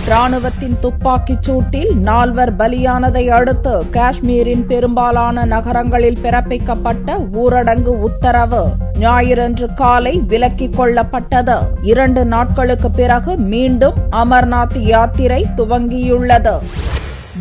ராணுவத்தின் துப்பாக்கிச் சூட்டில் 4 பலியானதை அடுத்து காஷ்மீரின் பெரும்பாலான நகரங்களில் பிறப்பிக்கப்பட்ட ஊரடங்கு உத்தரவு ஞாயிறன்று காலை விலக்கிக் கொள்ளப்பட்டது. 2 நாட்களுக்கு பிறகு மீண்டும் அமர்நாத் யாத்திரை துவங்கியுள்ளது.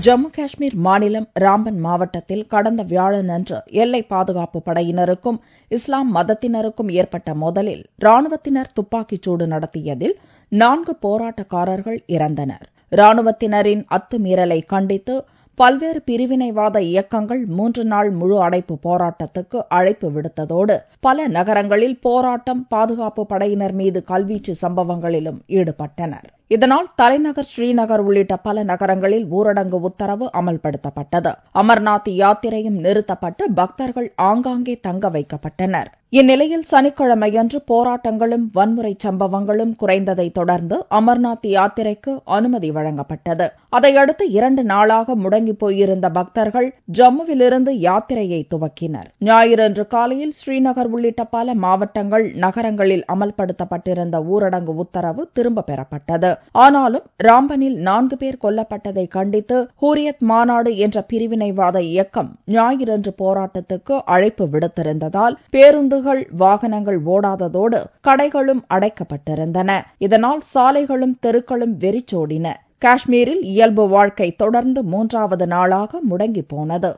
ஜம்மு காஷ்மீர் மாநிலம் ராம்பன் மாவட்டத்தில் கடந்த வியாழனன்று எல்லை பாதுகாப்பு படையினருக்கும் இஸ்லாம் மதத்தினருக்கும் ஏற்பட்ட மோதலில் ராணுவத்தினர் துப்பாக்கிச் சூடு நடத்தியதில் 4 போராட்டக்காரர்கள் இறந்தனர். ராணுவத்தினரின் அத்துமீறலை கண்டித்து பல்வேறு பிரிவினைவாத இயக்கங்கள் 3 நாள் முழு அடைப்பு போராட்டத்துக்கு அழைப்பு விடுத்ததோடு பல நகரங்களில் போராட்டம், பாதுகாப்பு படையினர் மீது கல்வீச்சு சம்பவங்களிலும் ஈடுபட்டனர். இதனால் தலைநகர் ஸ்ரீநகர் உள்ளிட்ட பல நகரங்களில் ஊரடங்கு உத்தரவு அமல்படுத்தப்பட்டது. அமர்நாத் யாத்திரையும் நிறுத்தப்பட்டு பக்தர்கள் ஆங்காங்கே தங்க வைக்கப்பட்டனர். இந்நிலையில் சனிக்கிழமையன்று போராட்டங்களும் வன்முறை சம்பவங்களும் குறைந்ததை தொடர்ந்து அமர்நாத் யாத்திரைக்கு அனுமதி வழங்கப்பட்டது. அதையடுத்து 2 நாளாக முடங்கி போயிருந்த பக்தர்கள் ஜம்முவிலிருந்து யாத்திரையை துவக்கினர். ஞாயிறன்று காலையில் ஸ்ரீநகர் உள்ளிட்ட பல மாவட்டங்கள், நகரங்களில் அமல்படுத்தப்பட்டிருந்த ஊரடங்கு உத்தரவு திரும்ப பெறப்பட்டது. ஆனாலும் ராம்பனில் 4 பேர் கொல்லப்பட்டதை கண்டித்து ஹூரியத் மாநாடு என்ற பிரிவினைவாத இயக்கம் ஞாயிறன்று போராட்டத்துக்கு அழைப்பு விடுத்திருந்ததால் பேருந்துகள், வாகனங்கள் ஓடாததோடு கடைகளும் அடைக்கப்பட்டிருந்தன. இதனால் சாலைகளும் தெருக்களும் வெறிச்சோடின. காஷ்மீரில் இயல்பு வாழ்க்கை தொடர்ந்து 3வது நாளாக முடங்கி போனது.